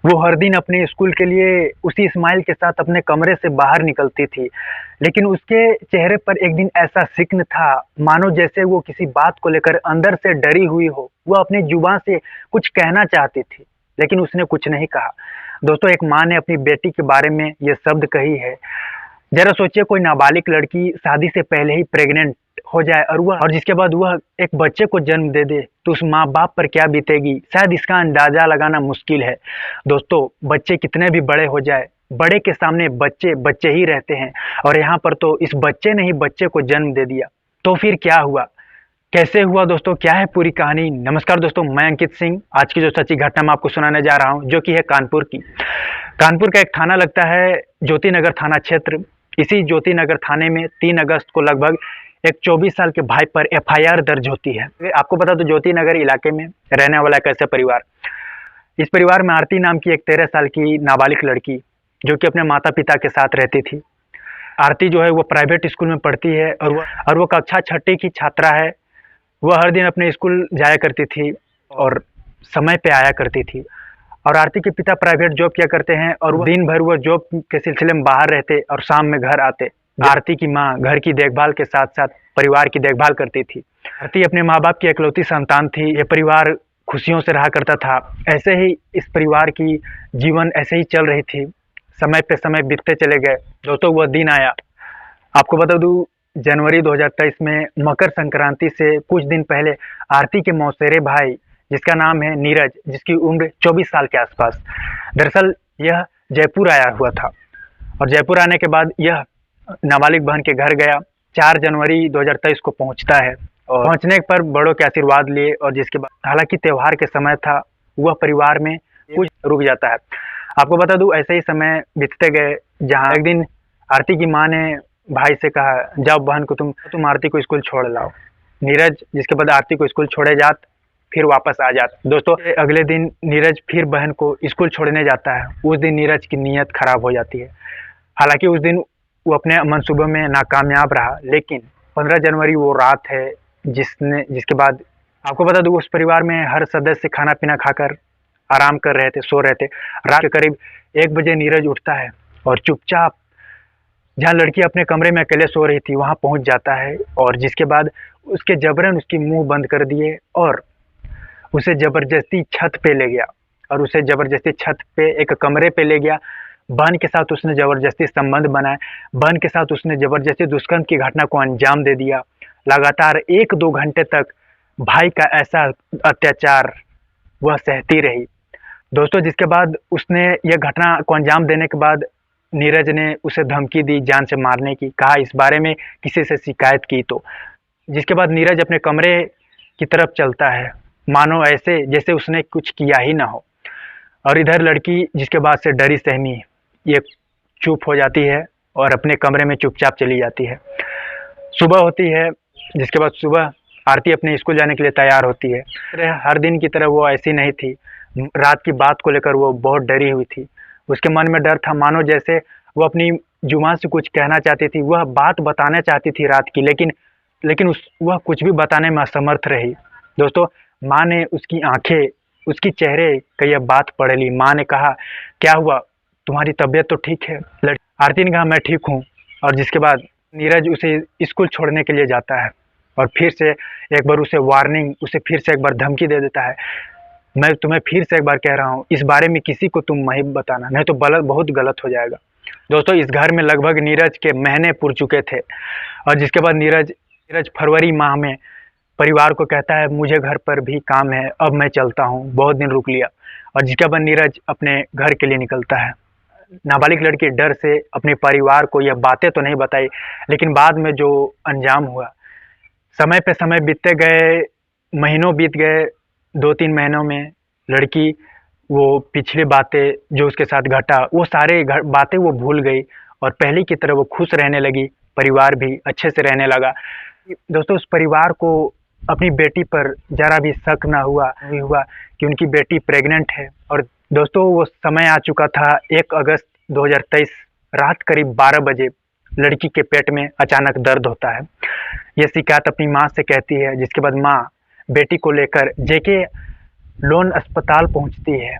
वो हर दिन अपने स्कूल के लिए उसी स्माइल के साथ अपने कमरे से बाहर निकलती थी। लेकिन उसके चेहरे पर एक दिन ऐसा सिक्न था, मानो जैसे वो किसी बात को लेकर अंदर से डरी हुई हो। वो अपनी जुबान से कुछ कहना चाहती थी, लेकिन उसने कुछ नहीं कहा। दोस्तों, एक माँ ने अपनी बेटी के बारे में ये शब्द कही है। ज़रा सोचिए, कोई नाबालिग लड़की शादी से पहले ही प्रेग्नेंट हो जाए और जिसके बाद वह एक बच्चे को जन्म दे दे, तो उस माँ-बाप पर क्या बीतेगी, शायद इसका अंदाज़ा लगाना मुश्किल है। दोस्तों, बच्चे कितने भी बड़े हो जाए, बड़े के सामने बच्चे, बच्चे ही रहते हैं और यहाँ पर तो इस बच्चे ने ही बच्चे को जन्म दे दिया। तो फिर क्या हुआ? कैसे हुआ दोस्तों? क्या है पूरी कहानी? नमस्कार दोस्तों, मैं अंकित सिंह। आज की जो सच्ची घटना मैं आपको सुनाने जा रहा हूँ, जो कि है कानपुर की। कानपुर का एक थाना लगता है ज्योति नगर थाना क्षेत्र। इसी ज्योति नगर थाने में 3 अगस्त को लगभग एक 24 साल के भाई पर एफआईआर दर्ज होती है। आपको बता दो, ज्योति नगर इलाके में रहने वाला एक ऐसा परिवार। इस परिवार में आरती नाम की एक 13 साल की नाबालिग लड़की, जो कि अपने माता पिता के साथ रहती थी। आरती जो है वो प्राइवेट स्कूल में पढ़ती है और वो कक्षा छठी की छात्रा है। वह हर दिन अपने स्कूल जाया करती थी और समय पे आया करती थी। और आरती के पिता प्राइवेट जॉब किया करते हैं और वो दिन भर वो जॉब के सिलसिले में बाहर रहते और शाम में घर आते। आरती की माँ घर की देखभाल के साथ साथ परिवार की देखभाल करती थी। आरती अपने माँ बाप की इकलौती संतान थी। ये परिवार खुशियों से रहा करता था। ऐसे ही इस परिवार की जीवन ऐसे ही चल रही थी। समय पे समय बीतते चले गए। दोस्तों, वह दिन आया। आपको बता दूं, जनवरी 2023 में मकर संक्रांति से कुछ दिन पहले आरती के मौसेरे भाई, जिसका नाम है नीरज, जिसकी उम्र 24 साल के आसपास, दरअसल यह जयपुर आया हुआ था। और जयपुर आने के बाद यह नाबालिग बहन के घर गया। 4 जनवरी 2023 को पहुंचता है और पहुंचने पर बड़ों के आशीर्वाद लिए और जिसके बाद, हालांकि त्यौहार के समय था, वह परिवार में कुछ रुक जाता है। आपको बता दूं, ऐसे ही समय बीतते गए, जहां एक दिन आरती की माँ ने भाई से कहा, जाओ बहन को तुम आरती को स्कूल छोड़ लाओ। नीरज जिसके बाद आरती को स्कूल छोड़े जात, फिर वापस आ जात। दोस्तों, अगले दिन नीरज फिर बहन को स्कूल छोड़ने जाता है। उस दिन नीरज की नीयत खराब हो जाती है। हालांकि उस दिन वो अपने मंसूबे में नाकामयाब रहा, लेकिन 15 जनवरी वो रात है जिसके बाद, आपको बता दूं, उस परिवार में हर सदस्य खाना पीना खाकर आराम कर रहे थे, सो रहे थे। रात के करीब 1 बजे नीरज उठता है और चुपचाप जहाँ लड़की अपने कमरे में अकेले सो रही थी वहाँ पहुँच जाता है और जिसके बाद उसके जबरन उसकी मुंह बंद कर दिए और उसे ज़बरदस्ती छत पे ले गया और उसे ज़बरदस्ती छत पे एक कमरे पे ले गया। बहन के साथ उसने ज़बरदस्ती संबंध बनाए। बहन के साथ उसने ज़बरदस्ती दुष्कर्म की घटना को अंजाम दे दिया। लगातार 1-2 घंटे तक भाई का ऐसा अत्याचार वह सहती रही। दोस्तों, जिसके बाद उसने यह घटना को अंजाम देने के बाद नीरज ने उसे धमकी दी जान से मारने की, कहा इस बारे में किसी से शिकायत की तो। जिसके बाद नीरज अपने कमरे की तरफ चलता है, मानो ऐसे जैसे उसने कुछ किया ही ना हो। और इधर लड़की जिसके बाद से डरी सहमी ये चुप हो जाती है और अपने कमरे में चुपचाप चली जाती है। सुबह होती है, जिसके बाद सुबह आरती अपने स्कूल जाने के लिए तैयार होती है। हर दिन की तरह वो ऐसी नहीं थी। रात की बात को लेकर वो बहुत डरी हुई थी। उसके मन में डर था, मानो जैसे वो अपनी जुबान से कुछ कहना चाहती थी, वह बात बताना चाहती थी रात की, लेकिन वह कुछ भी बताने में असमर्थ रही। दोस्तों, माँ ने उसकी आंखें, उसकी चेहरे का यह बात पढ़ ली। माँ ने कहा, क्या हुआ, तुम्हारी तबीयत तो ठीक है? आरती ने कहा, मैं ठीक हूँ। और जिसके बाद नीरज उसे स्कूल छोड़ने के लिए जाता है और फिर से एक बार उसे वार्निंग, उसे फिर से एक बार धमकी दे देता है, मैं तुम्हें फिर से एक बार कह रहा हूँ, इस बारे में किसी को तुम नहीं बताना, नहीं तो बहुत गलत हो जाएगा। दोस्तों, इस घर में लगभग नीरज के महीने पुर चुके थे और जिसके बाद नीरज फरवरी माह में परिवार को कहता है, मुझे घर पर भी काम है, अब मैं चलता हूँ, बहुत दिन रुक लिया। और जिसके बाद नीरज अपने घर के लिए निकलता है। नाबालिग लड़की डर से अपने परिवार को यह बातें तो नहीं बताई, लेकिन बाद में जो अंजाम हुआ, समय पे समय बीतते गए, महीनों बीत गए। 2-3 महीनों में लड़की वो पिछली बातें जो उसके साथ घटा, वो सारे बातें वो भूल गई और पहले की तरह वो खुश रहने लगी। परिवार भी अच्छे से रहने लगा। दोस्तों, उस परिवार को अपनी बेटी पर ज़रा भी शक ना हुआ कि उनकी बेटी प्रेग्नेंट है। और दोस्तों, वो समय आ चुका था 1 अगस्त 2023 रात करीब 12 बजे लड़की के पेट में अचानक दर्द होता है। ये शिकायत अपनी माँ से कहती है, जिसके बाद माँ बेटी को लेकर जेके लोन अस्पताल पहुंचती है।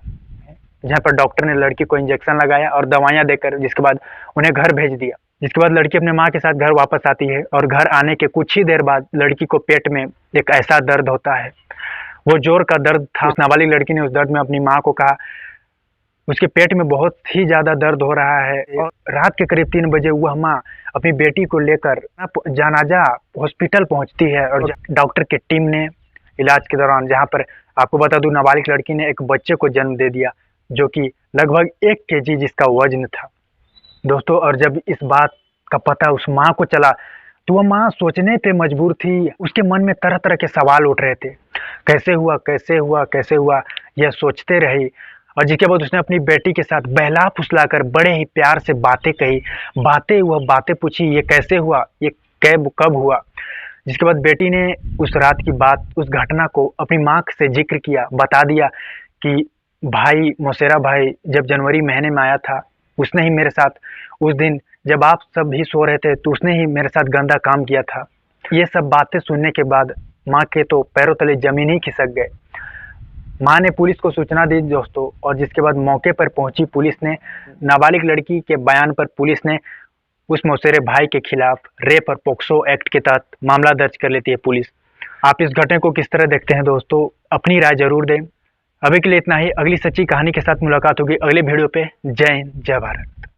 जहाँ पर डॉक्टर ने लड़की को इंजेक्शन लगाया और दवाइयाँ देकर जिसके बाद उन्हें घर भेज दिया। जिसके बाद लड़की अपने माँ के साथ घर वापस आती है और घर आने के कुछ ही देर बाद लड़की को पेट में एक ऐसा दर्द होता है, वो जोर का दर्द था। उस नाबालिग लड़की ने उस दर्द में अपनी माँ को कहा, उसके पेट में बहुत ही ज़्यादा दर्द हो रहा है। और रात के करीब 3 बजे वह माँ अपनी बेटी को लेकर जनाजा हॉस्पिटल पहुंचती है और डॉक्टर की टीम ने इलाज के दौरान, जहां पर आपको बता दूं, नाबालिग लड़की ने एक बच्चे को जन्म दे दिया जो कि लगभग 1 केजी जिसका वजन था दोस्तों। और जब इस बात का पता उस माँ को चला तो वह माँ सोचने पे मजबूर थी। उसके मन में तरह तरह के सवाल उठ रहे थे, कैसे हुआ कैसे हुआ कैसे हुआ, यह सोचते रही। और जिसके बाद उसने अपनी बेटी के साथ बहला फुसलाकर बड़े ही प्यार से बातें कही, वह बातें पूछी, ये कैसे हुआ, ये कब हुआ। जिसके बाद बेटी ने उस रात की बात, उस घटना को अपनी माँ से जिक्र किया, बता दिया कि भाई मौसेरा भाई जब जनवरी महीने में आया था, उसने ही मेरे साथ उस दिन जब आप सब भी सो रहे थे तो उसने ही मेरे साथ गंदा काम किया था। ये सब बातें सुनने के बाद माँ के तो पैरों तले जमीन ही खिसक गए। माँ ने पुलिस को सूचना दी दोस्तों, और जिसके बाद मौके पर पहुंची पुलिस ने नाबालिग लड़की के बयान पर पुलिस ने उस मौसेरे भाई के खिलाफ रेप और पोक्सो एक्ट के तहत मामला दर्ज कर लेती है पुलिस। आप इस घटना को किस तरह देखते हैं दोस्तों, अपनी राय जरूर दें। अभी के लिए इतना ही, अगली सच्ची कहानी के साथ मुलाकात होगी अगले वीडियो पे। जय हिंद, जय भारत।